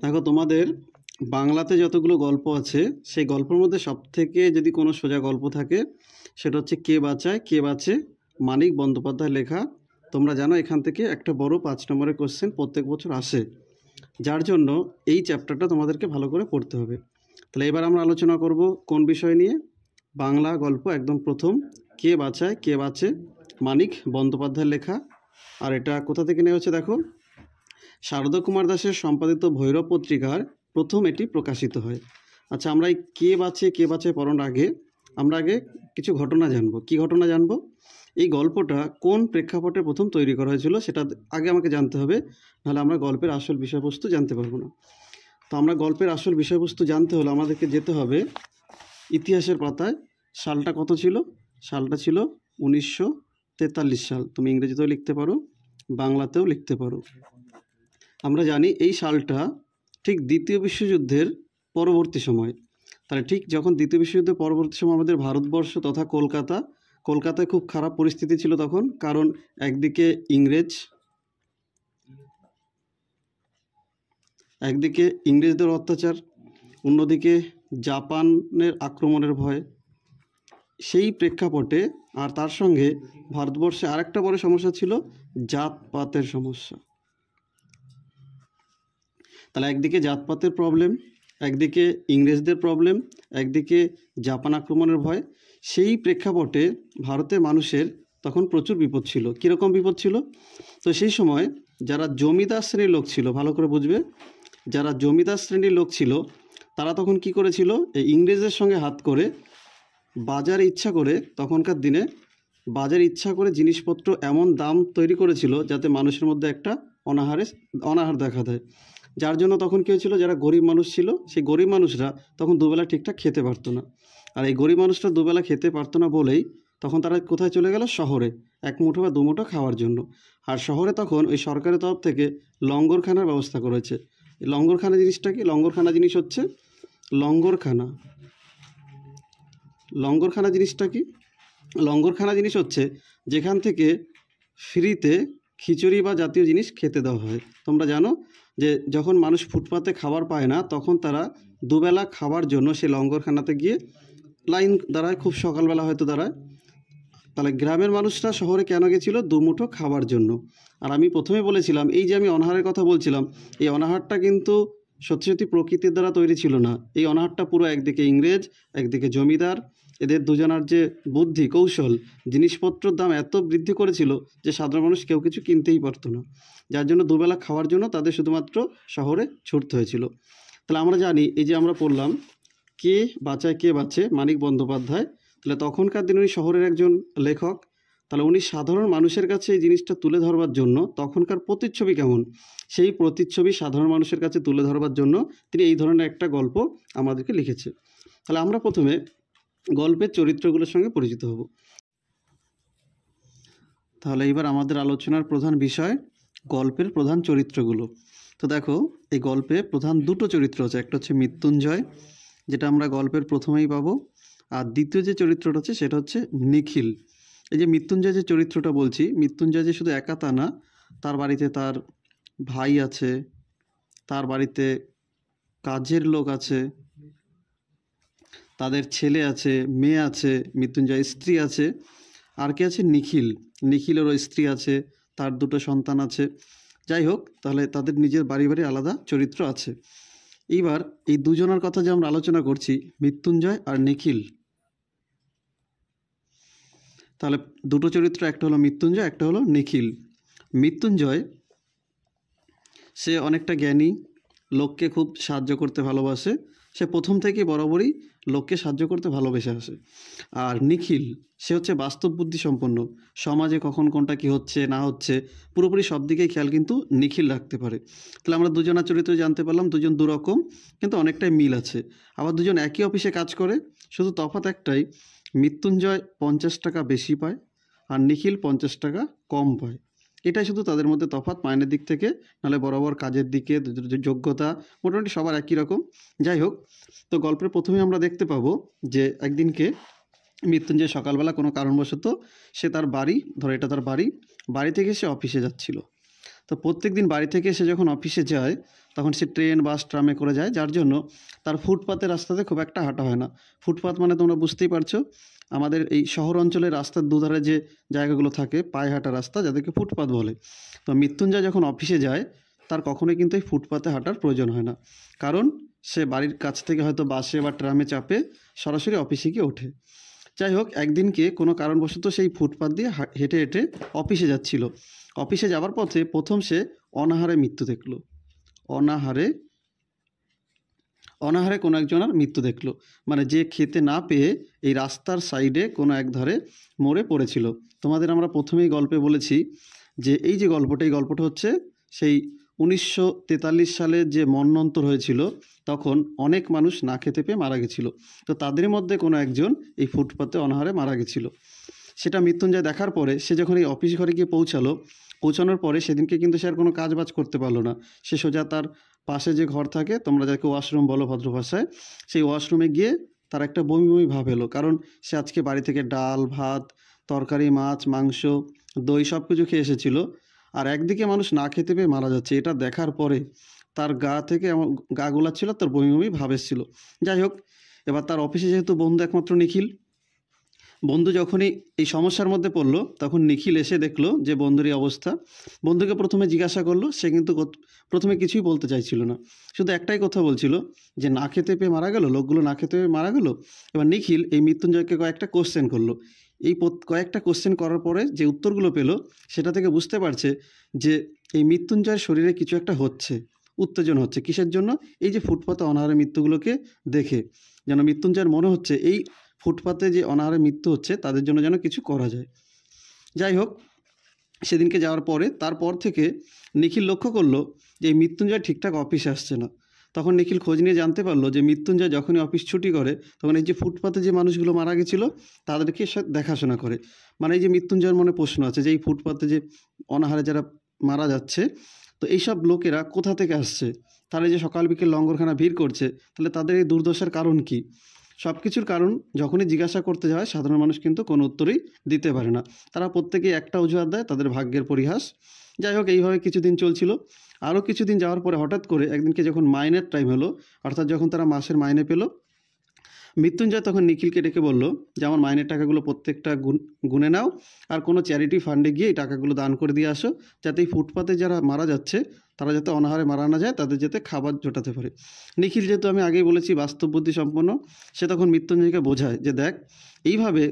দেখো তোমাদের বাংলাতে যতগুলো গল্প আছে সেই গল্পের মধ্যে সবথেকে যদি কোনো সোজা গল্প থাকে সেটা হচ্ছে কে বাঁচায় কে বাঁচে, মানিক বন্দ্যোপাধ্যায় লেখা। তোমরা জানো এখান থেকে একটা বড় 5 নম্বরের কোশ্চেন প্রত্যেক বছর আসে, যার জন্য এই চ্যাপ্টারটা তোমাদেরকে ভালো করে পড়তে হবে। তাহলে এবার আমরা আলোচনা করব কোন বিষয় নিয়ে। বাংলা গল্প একদম প্রথম, কে বাঁচায় কে বাঁচে, মানিক বন্দ্যোপাধ্যায়ের লেখা। আর এটা কোথা থেকে নেওয়া হচ্ছে দেখো, শারদা কুমার দাসের সম্পাদিত ভৈরব পত্রিকার প্রথম এটি প্রকাশিত হয়। আচ্ছা, আমরা এই কে বাঁচে পড়ার আগে আমরা কিছু ঘটনা জানবো। কি ঘটনা জানবো? এই গল্পটা কোন প্রেক্ষাপটে প্রথম তৈরি করা হয়েছিল সেটা আগে আমাকে জানতে হবে, নাহলে আমরা গল্পের আসল বিষয়বস্তু জানতে পারবো না। তো আমরা গল্পের আসল বিষয়বস্তু জানতে হলে আমাদেরকে যেতে হবে ইতিহাসের পাতায়। সালটা কত ছিল? সালটা ছিল 1943 সাল। তুমি ইংরেজিতেও লিখতে পারো, বাংলাতেও লিখতে পারো। আমরা জানি এই সালটা ঠিক দ্বিতীয় বিশ্বযুদ্ধের পরবর্তী সময়। তাহলে ঠিক যখন দ্বিতীয় বিশ্বযুদ্ধের পরবর্তী সময় আমাদের ভারতবর্ষ তথা কলকাতায় খুব খারাপ পরিস্থিতি ছিল তখন। কারণ একদিকে ইংরেজদের অত্যাচার, অন্যদিকে জাপানের আক্রমণের ভয়। সেই প্রেক্ষাপটে আর তার সঙ্গে ভারতবর্ষে আরেকটা বড় সমস্যা ছিল জাতপাতের সমস্যা। তাহলে একদিকে জাতপাতের প্রবলেম, একদিকে ইংরেজদের প্রবলেম, একদিকে জাপান আক্রমণের ভয়। সেই প্রেক্ষাপটে ভারতের মানুষের তখন প্রচুর বিপদ ছিল। কীরকম বিপদ ছিল? তো সেই সময় যারা জমিদার শ্রেণীর লোক ছিল, ভালো করে বুঝবে, যারা জমিদার শ্রেণীর লোক ছিল তারা তখন কি করেছিল, এই ইংরেজদের সঙ্গে হাত করে বাজারে ইচ্ছা করে, তখনকার দিনে বাজারে ইচ্ছা করে জিনিসপত্র এমন দাম তৈরি করেছিল যাতে মানুষের মধ্যে একটা অনাহার দেখা দেয়। যার জন্য তখন কী হয়েছিল, যারা গরিব মানুষ ছিল সেই গরিব মানুষরা তখন দুবেলা ঠিকঠাক খেতে পারতো না। আর এই গরিব মানুষরা দুবেলা খেতে পারতো না বলেই তখন তারা কোথায় চলে গেল? শহরে, এক মুঠো বা দুমুঠো খাওয়ার জন্য। আর শহরে তখন ওই সরকারের তরফ থেকে লঙ্গরখানার ব্যবস্থা করেছে। লঙ্গরখানা জিনিসটা কি? লঙ্গরখানা জিনিস হচ্ছে লঙ্গরখানা জিনিসটা কি? লঙ্গরখানা জিনিস হচ্ছে যেখান থেকে ফ্রিতে খিচুড়ি বা জাতীয় জিনিস খেতে দেওয়া হয়। তোমরা জানো যে যখন মানুষ ফুটপাতে খাবার পায় না তখন তারা দুবেলা খাবার জন্য সে লঙ্গরখানাতে গিয়ে লাইন দাঁড়ায়, খুব সকালবেলা হয়তো দাঁড়ায়। তাহলে গ্রামের মানুষরা শহরে কেন গেছিল? দুমুঠো খাবার জন্য। আর আমি প্রথমে বলেছিলাম এই যে আমি অনাহারের কথা বলছিলাম, এই অনাহারটা কিন্তু সত্যি সত্যি প্রকৃতির দ্বারা তৈরি ছিল না। এই অনাহারটা পুরো একদিকে ইংরেজ, একদিকে জমিদার, এদের দুজনার যে বুদ্ধি কৌশল, জিনিসপত্রের দাম এত বৃদ্ধি করেছিল যে সাধারণ মানুষ কেউ কিছু কিনতেই পারতো না। যার জন্য দুবেলা খাওয়ার জন্য তাদের শুধুমাত্র শহরে ছুটতে হয়েছিল। তাহলে আমরা জানি এই যে আমরা পড়লাম কে বাঁচায় কে বাঁচে, মানিক বন্দ্যোপাধ্যায়। তাহলে তখনকার দিনে উনি শহরের একজন লেখক। তাহলে উনি সাধারণ মানুষের কাছে এই জিনিসটা তুলে ধরবার জন্য তখনকার প্রতিচ্ছবি কেমন, সেই প্রতিচ্ছবি সাধারণ মানুষের কাছে তুলে ধরবার জন্য তিনি এই ধরনের একটা গল্প আমাদেরকে লিখেছে। তাহলে আমরা প্রথমে গল্পের চরিত্রগুলোর সঙ্গে পরিচিত হব। তাহলে এবার আমাদের আলোচনার প্রধান বিষয় গল্পের প্রধান চরিত্রগুলো। তো দেখো, এই গল্পে প্রধান দুটো চরিত্র আছে। একটা হচ্ছে মৃত্যুঞ্জয়, যেটা আমরা গল্পের প্রথমেই পাবো। আর দ্বিতীয় যে চরিত্রটা আছে সেটা হচ্ছে নিখিল। এই যে মৃত্যুঞ্জয় যে চরিত্রটা বলছি, মৃত্যুঞ্জয় যে শুধু একা তা না, তার বাড়িতে তার ভাই আছে, তার বাড়িতে কাজের লোক আছে, তাদের ছেলে আছে, মেয়ে আছে, মৃত্যুঞ্জয় স্ত্রী আছে। আর কে আছে? নিখিলেরও স্ত্রী আছে, তার দুটো সন্তান আছে। যাই হোক, তাহলে তাদের নিজের বাড়ি আলাদা চরিত্র আছে। এইবার এই দুজনের কথা যে আমরা আলোচনা করছি, মৃত্যুঞ্জয় আর নিখিল, তাহলে দুটো চরিত্র, একটা হলো মৃত্যুঞ্জয়, একটা হলো নিখিল। মৃত্যুঞ্জয় সে অনেকটা জ্ঞানী, লোককে খুব সাহায্য করতে ভালোবাসে। সে প্রথম থেকেই বরাবরই লোককে সাহায্য করতে ভালোবেসে আসে। আর নিখিল সে হচ্ছে বাস্তব বুদ্ধি সম্পন্ন, সমাজে কখন কোনটা কি হচ্ছে না হচ্ছে পুরোপুরি সব দিকেই খেয়াল কিন্তু নিখিল রাখতে পারে। তাহলে আমরা দুজনের চরিত্র জানতে পারলাম, দুজন দুরকম কিন্তু অনেকটাই মিল আছে। আবার দুজন একই অফিসে কাজ করে, শুধু তফাৎ একটাই, মৃত্যুঞ্জয় 50 টাকা বেশি পায় আর নিখিল 50 টাকা কম পায়। এটাই শুধু তাদের মধ্যে তফাৎ, মাইনের দিক থেকে, নাহলে বরাবর কাজের দিকে যোগ্যতা মোটামুটি সবার একই রকম। যাই হোক, তো গল্পের প্রথমে আমরা দেখতে পাবো যে একদিনকে মৃত্যুঞ্জয় সকালবেলা কোনো কারণবশত সে তার বাড়ি, ধরো এটা তার বাড়ি থেকে সে অফিসে যাচ্ছিল। তো প্রত্যেক দিন বাড়ি থেকে সে যখন অফিসে যায় তখন সে ট্রেন বাস ট্রামে করে যায়, যার জন্য তার ফুটপাতের রাস্তাতে খুব একটা হাঁটা হয় না। ফুটপাত মানে তোমরা বুঝতেই পারছো, আমাদের এই শহর অঞ্চলের রাস্তার দুধারে যে জায়গাগুলো থাকে পায়ে হাঁটা রাস্তা, যাদেরকে ফুটপাত বলে। তো মৃত্যুঞ্জয় যখন অফিসে যায় তার কখনোই কিন্তু এই ফুটপাতে হাঁটার প্রয়োজন হয় না, কারণ সে বাড়ির কাছ থেকে হয়তো বাসে বা ট্রামে চাপে সরাসরি অফিসে গিয়ে ওঠে। যাই হোক, একদিনকে কোনো কারণবশত সেই ফুটপাত দিয়ে হেঁটে হেঁটে অফিসে যাচ্ছিল। অফিসে যাওয়ার পথে প্রথম সে অনাহারে মৃত্যু দেখল। অনাহারে কোনো একজনের মৃত্যু দেখলো, মানে যে খেতে না পেয়ে এই রাস্তার সাইডে কোনো এক ধারে মরে পড়েছিল। তোমাদের আমরা প্রথমেই গল্পে বলেছি যে এই যে গল্পটা, এই গল্পটা হচ্ছে সেই 1943 সালে যে মন্বন্তর হয়েছিল, তখন অনেক মানুষ না খেতে পেয়ে মারা গেছিল। তো তাদের মধ্যে কোনো একজন এই ফুটপাতে অনাহারে মারা গেছিল। সেটা মৃত্যুঞ্জয় দেখার পরে সে যখন এই অফিস ঘরে গিয়ে পৌঁছানোর পরে সেদিনকে কিন্তু সে আর কোনো কাজ বাজ করতে পারলো না। সে সোজা তার পাশে যে ঘর থাকে, তোমরা যাকে ওয়াশরুম বলো ভদ্র ভাষায়, সেই ওয়াশরুমে গিয়ে তার একটা বমি বমি ভাব এলো, কারণ সে আজকে বাড়ি থেকে ডাল ভাত তরকারি মাছ মাংস দই সব কিছু খেয়ে এসেছিলো, আর একদিকে মানুষ না খেতে পেয়ে মারা যাচ্ছে। এটা দেখার পরে তার গা থেকে এমন গা গোলাচ্ছিল, তার বমি বমি ভাব এসেছিল। যাই হোক, এবার তার অফিসে যেহেতু বন্ধু একমাত্র নিখিল, বন্ধু যখনই এই সমস্যার মধ্যে পড়লো তখন নিখিল এসে দেখলো যে বন্ধুর এই অবস্থা। বন্ধুকে প্রথমে জিজ্ঞাসা করলো, সে কিন্তু প্রথমে কিছুই বলতে চাইছিল না, শুধু একটাই কথা বলছিল যে না খেতে পেয়ে মারা গেল, লোকগুলো না খেতে পেয়ে মারা গেল। এবার নিখিল এই মৃত্যুঞ্জয়কে কয়েকটা কোশ্চেন করলো। এই কয়েকটা কোশ্চেন করার পরে যে উত্তরগুলো পেলো সেটা থেকে বুঝতে পারছে যে এই মৃত্যুঞ্জয়ের শরীরে কিছু একটা হচ্ছে, উত্তেজনা হচ্ছে। কিসের জন্য? এই যে ফুটপাতে অনাহারে মৃত্যুগুলোকে দেখে যেন মৃত্যুঞ্জয়ের মনে হচ্ছে এই ফুটপাতে যে অনাহারে মৃত্যু হচ্ছে তাদের জন্য যেন কিছু করা যায়। যাই হোক, সেদিনকে যাওয়ার পরে তারপর থেকে নিখিল লক্ষ্য করলো যে এই মৃত্যুঞ্জয় ঠিকঠাক অফিসে আসছে না। তখন নিখিল খোঁজ নিয়ে জানতে পারলো যে মৃত্যুঞ্জয় যখনই অফিস ছুটি করে তখন এই যে ফুটপাতে যে মানুষগুলো মারা গেছিলো তাদেরকে সে দেখাশোনা করে। মানে এই যে মৃত্যুঞ্জয়ের মনে প্রশ্ন আছে যে এই ফুটপাতে যে অনাহারে যারা মারা যাচ্ছে, তো এইসব লোকেরা কোথা থেকে আসছে, তারা যে সকাল বিকেল লঙ্গরখানা ভিড় করছে, তাহলে তাদের এই দুর্দশার কারণ কি? সব কিছুর কারণ যখনই জিজ্ঞাসা করতে যায় সাধারণ মানুষ কিন্তু কোনো উত্তরই দিতে পারে না। তারা প্রত্যেকেই একটা অজুহাত দেয়, তাদের ভাগ্যের পরিহাস। যাই হোক, এইভাবে কিছুদিন চলছিল। আরও কিছুদিন যাওয়ার পরে হঠাৎ করে একদিনকে যখন মাইনের টাইম হলো, অর্থাৎ যখন তারা মাসের মাইনে পেল, মৃত্যুঞ্জয় তখন নিখিলকে ডেকে বলল যে আমার মাইনের টাকাগুলো প্রত্যেকটা গুনে নাও, আর কোনো চ্যারিটি ফান্ডে গিয়ে এই টাকাগুলো দান করে দিয়ে আসো, যাতে এই ফুটপাতে যারা মারা যাচ্ছে তারা যাতে অনাহারে মারা না যায়, তাদের যাতে খাবার জোটাতে পারে। নিখিল যেহেতু আমি আগেই বলেছি বাস্তব বুদ্ধি সম্পন্ন, সে তখন মৃত্যুঞ্জয়কে বোঝায় যে দেখ, এইভাবে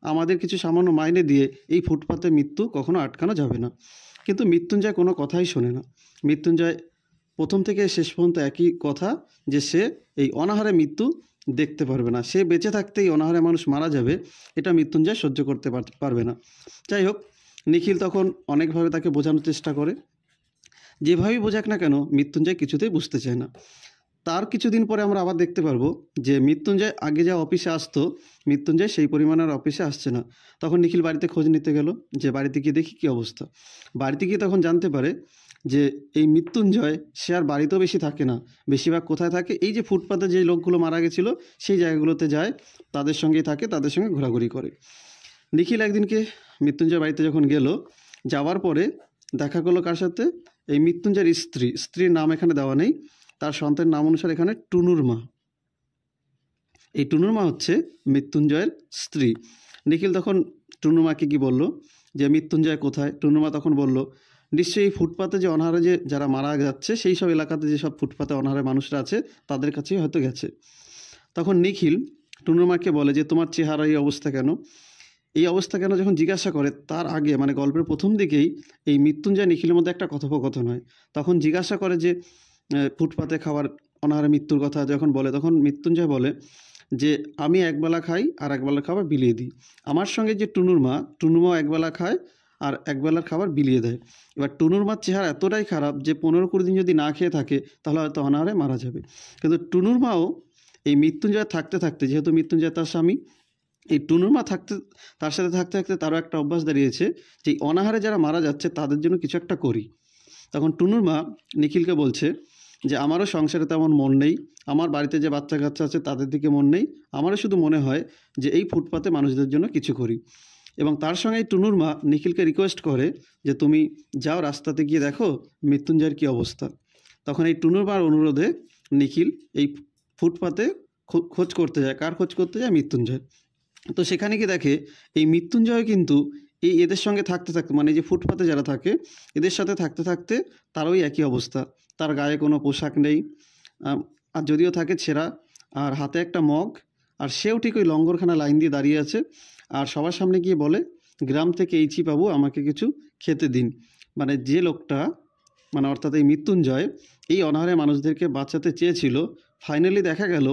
আমাদের কিছু সামান্য মাইনে দিয়ে এই ফুটপাতে মৃত্যু কখনো আটকানো যাবে না। কিন্তু মৃত্যুঞ্জয় কোনো কথাই শোনে না। মৃত্যুঞ্জয় প্রথম থেকে শেষ পর্যন্ত একই কথা, যে সে এই অনাহারে মৃত্যু দেখতে পারবে না। সে বেঁচে থাকতেই অনাহারে মানুষ মারা যাবে, এটা মৃত্যুঞ্জয় সহ্য করতে পারবে না। যাই হোক, নিখিল তখন অনেকভাবে তাকে বোঝানোর চেষ্টা করে, যেভাবেই বোঝাক না কেন মৃত্যুঞ্জয় কিছুতেই বুঝতে চায় না। তার কিছুদিন পরে আমরা আবার দেখতে পারবো যে মৃত্যুঞ্জয় আগে যা অফিসে আসতো, মৃত্যুঞ্জয় সেই পরিমাণের অফিসে আসছে না। তখন নিখিল বাড়িতে খোঁজ নিতে গেল, যে বাড়িতে গিয়ে দেখি কী অবস্থা। বাড়িতে গিয়ে তখন জানতে পারে যে এই মৃত্যুঞ্জয় সে আর বাড়িতেও বেশি থাকে না, বেশিরভাগ কোথায় থাকে, এই যে ফুটপাতে যে লোকগুলো মারা গেছিলো সেই জায়গাগুলোতে যায়, তাদের সঙ্গেই থাকে, তাদের সঙ্গে ঘোরাঘুরি করে। নিখিল একদিনকে মৃত্যুঞ্জয় বাড়িতে যখন গেল, যাওয়ার পরে দেখা করলো কার সাথে? এই মৃত্যুঞ্জয়ের স্ত্রীর নাম এখানে দেওয়া নেই, তার সন্তানের নাম অনুসারে এখানে টুনুর মা। এই টুনুর মা হচ্ছে মৃত্যুঞ্জয়ের স্ত্রী। নিখিল তখন টুনুর মাকে কি বলল যে মৃত্যুঞ্জয় কোথায়? টুনুর মা তখন বলল নিশ্চয়ই এই ফুটপাতে যে অনাহারে যে যারা মারা যাচ্ছে সেই সব এলাকাতে যেসব ফুটপাতে অনাহারে মানুষরা আছে তাদের কাছেই হয়তো গেছে। তখন নিখিল টুনুর মাকে বলে যে তোমার চেহারা এই অবস্থা কেন? এই অবস্থা কেন যখন জিজ্ঞাসা করে, তার আগে মানে গল্পের প্রথম দিকেই এই মৃত্যুঞ্জয় নিখিলের মধ্যে একটা কথোপকথন হয়। তখন জিজ্ঞাসা করে যে ফুটপাতে খাবার অনাহারে মৃত্যুর কথা যখন বলে, তখন মৃত্যুঞ্জয় বলে যে আমি একবেলা খাই আর একবেলার খাবার বিলিয়ে দিই। আমার সঙ্গে যে টুনুর মাও একবেলা খায় আর একবেলার খাবার বিলিয়ে দেয়। এবার টুনুর মার চেহারা এতটাই খারাপ যে 15-20 দিন যদি না খেয়ে থাকে তাহলে হয়তো অনাহারে মারা যাবে। কিন্তু টুনুর মাও এই মৃত্যুঞ্জয় থাকতে থাকতে, যেহেতু মৃত্যুঞ্জয় তার স্বামী, এই টুনুর মা তার সাথে থাকতে থাকতে তারও একটা অভ্যাস দাঁড়িয়েছে যে অনাহারে যারা মারা যাচ্ছে তাদের জন্য কিছু একটা করি। তখন টুনুর মা নিখিলকে বলছে যে আমারও সংসারে তেমন মন নেই, আমার বাড়িতে যে বাচ্চা কাচ্চা আছে তাদের দিকে মন নেই, আমারও শুধু মনে হয় যে এই ফুটপাতে মানুষদের জন্য কিছু করি। এবং তার সঙ্গে টুনুর মা নিখিলকে রিকোয়েস্ট করে যে তুমি যাও রাস্তাতে গিয়ে দেখো মৃত্যুঞ্জয়ের কী অবস্থা। তখন এই টুনুর মার অনুরোধে নিখিল এই ফুটপাতে খোঁজ করতে যায়। কার খোঁজ করতে যায়? মৃত্যুঞ্জয়। তো সেখানে গিয়ে দেখে এই মৃত্যুঞ্জয় কিন্তু এদের সঙ্গে থাকতে থাকতে, মানে যে ফুটপাতে যারা থাকে এদের সাথে থাকতে থাকতে তারও একই অবস্থা। তার গায়ে কোনো পোশাক নেই, আর যদিও থাকে ছেঁড়া, আর হাতে একটা মগ, আর সেও ঠিক ওই লঙ্গরখানা লাইন দিয়ে দাঁড়িয়ে আছে। আর সবার সামনে গিয়ে বলে, গ্রাম থেকে এইচি বাবু আমাকে কিছু খেতে দিন। মানে যে লোকটা, মানে অর্থাৎ এই মৃত্যুঞ্জয় এই অনাহারে মানুষদেরকে বাঁচাতে চেয়েছিল, ফাইনালি দেখা গেল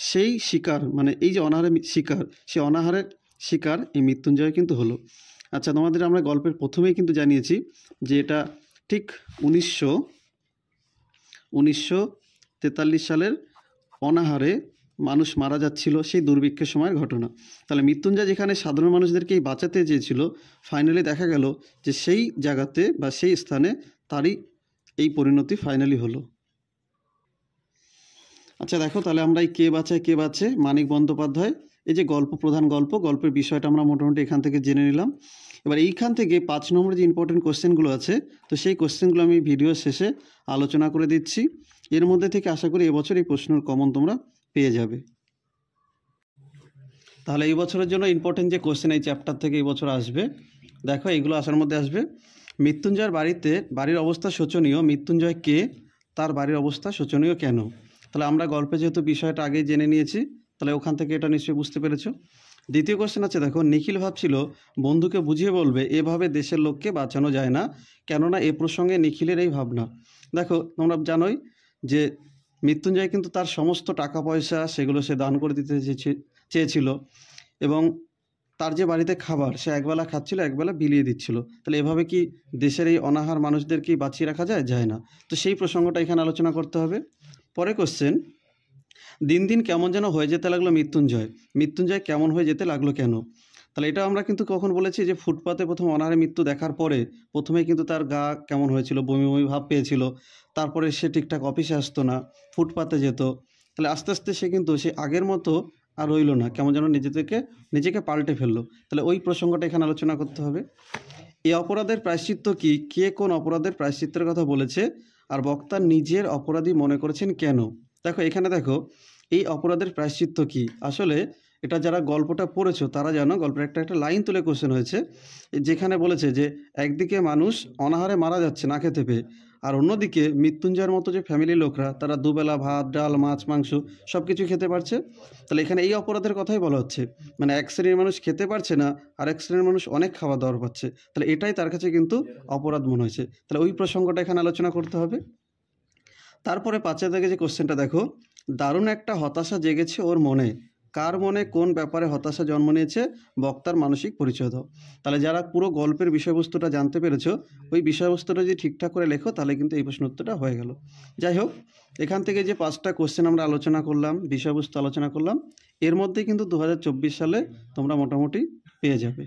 সেই শিকার, মানে এই যে অনাহারে শিকার, সেই অনাহারের শিকার এই মৃত্যুঞ্জয় কিন্তু হলো। আচ্ছা, তোমাদের আমরা গল্পের প্রথমেই কিন্তু জানিয়েছি যে এটা ঠিক 1943 সালের অনাহারে মানুষ মারা যাচ্ছিল, সেই দুর্ভিক্ষের সময়ের ঘটনা। তাহলে মৃত্যুঞ্জয় যেখানে সাধারণ মানুষদেরকেই বাঁচাতে চেয়েছিল, ফাইনালি দেখা গেল যে সেই জায়গাতে বা সেই স্থানে তারই এই পরিণতি ফাইনালি হলো। আচ্ছা দেখো, তাহলে আমরা এই কে বাঁচে মানিক বন্দ্যোপাধ্যায়, এই যে প্রধান গল্পের বিষয়টা আমরা মোটামুটি এখান থেকে জেনে নিলাম। এবার এইখান থেকে 5 নম্বরে যে ইম্পর্টেন্ট কোশ্চেনগুলো আছে, তো সেই কোশ্চেনগুলো আমি ভিডিও শেষে আলোচনা করে দিচ্ছি। এর মধ্যে থেকে আশা করি এবছর এই প্রশ্নের কমন তোমরা পেয়ে যাবে। তাহলে এই বছরের জন্য ইম্পর্টেন্ট যে কোশ্চেন এই চ্যাপ্টার থেকে এই বছর আসবে, দেখো এইগুলো আসার মধ্যে আসবে। মৃত্যুঞ্জয়ের বাড়ির অবস্থা শোচনীয়, মৃত্যুঞ্জয় কে, তার বাড়ির অবস্থা শোচনীয় কেন? তাহলে আমরা গল্পে যেহেতু বিষয়টা আগেই জেনে নিয়েছি, তাহলে ওখান থেকে এটা নিশ্চয়ই বুঝতে পেরেছো। দ্বিতীয় কোশ্চেন আছে, দেখো নিখিল ভাবছিল বন্ধুকে বুঝিয়ে বলবে এভাবে দেশের লোককে বাঁচানো যায় না, কেননা এ প্রসঙ্গে নিখিলের এই ভাবনা। দেখো তোমরা জানোই যে মৃত্যুঞ্জয় কিন্তু তার সমস্ত টাকা পয়সা সেগুলো সে দান করে দিতে চেয়েছিল, এবং তার যে বাড়িতে খাবার সে একবেলা খাচ্ছিল, একবেলা বিলিয়ে দিচ্ছিল। তাহলে এভাবে কি দেশের এই অনাহার মানুষদেরকে বাঁচিয়ে রাখা যায় না। তো সেই প্রসঙ্গটা এখানে আলোচনা করতে হবে। পরে কোশ্চেন, দিন দিন কেমন যেন হয়ে যেতে লাগলো মৃত্যুঞ্জয় কেমন হয়ে যেতে লাগলো কেন? তাহলে এটা আমরা কিন্তু কখন বলেছি যে ফুটপাতে প্রথম অনাহারে মৃত্যু দেখার পরে প্রথমে কিন্তু তার গা কেমন হয়েছিল, বমি বমি ভাব পেয়েছিল, তারপরে সে ঠিকঠাক অফিসে আসতো না, ফুটপাতে যেত। তাহলে আস্তে আস্তে সে কিন্তু সে আগের মতো আর রইল না, কেমন যেন নিজেকে পাল্টে ফেললো। তাহলে ওই প্রসঙ্গটা এখানে আলোচনা করতে হবে। এই অপরাধের প্রায়শ্চিত্ত কি, কে কোন অপরাধের প্রায়শ্চিত্তের কথা বলেছে, আর বক্তা নিজের অপরাধী মনে করেছেন কেন? দেখো এখানে দেখো এই অপরাধের প্রায়শ্চিত্ত কি, আসলে এটা যারা গল্পটা পড়েছো তারা জানো, গল্পের একটা লাইন তুলে কোশ্চেন হয়েছে, যেখানে বলেছে যে একদিকে মানুষ অনাহারে মারা যাচ্ছে না খেতে পেয়ে, আর অন্যদিকে মৃত্যুঞ্জয়ের মতো যে ফ্যামিলির লোকরা তারা দুবেলা ভাত ডাল মাছ মাংস সব কিছু খেতে পারছে। তাহলে এখানে এই অপরাধের কথাই বলা হচ্ছে, মানে এক শ্রেণীর মানুষ খেতে পারছে না, আর এক শ্রেণীর মানুষ অনেক খাওয়া দাওয়ার পাচ্ছে, তাহলে এটাই তার কাছে কিন্তু অপরাধ মনে হয়েছে। তাহলে ওই প্রসঙ্গটা এখানে আলোচনা করতে হবে। তারপরে 5 থেকে যে কোশ্চেনটা দেখো, দারুণ একটা হতাশা জেগেছে ওর মনে, কার মনে কোন ব্যাপারে হতাশা জন্ম নিয়েছে, বক্তার মানসিক পরিচয় দাও। তাহলে যারা পুরো গল্পের বিষয়বস্তুটা জানতে পেরেছো, ওই বিষয়বস্তুটা যদি ঠিকঠাক করে লেখো তাহলে কিন্তু এই প্রশ্ন উত্তরটা হয়ে গেল। যাই হোক, এখান থেকে যে 5টা কোশ্চেন আমরা আলোচনা করলাম, বিষয়বস্তু আলোচনা করলাম, এর মধ্যে কিন্তু 2024 সালে তোমরা মোটামুটি পেয়ে যাবে।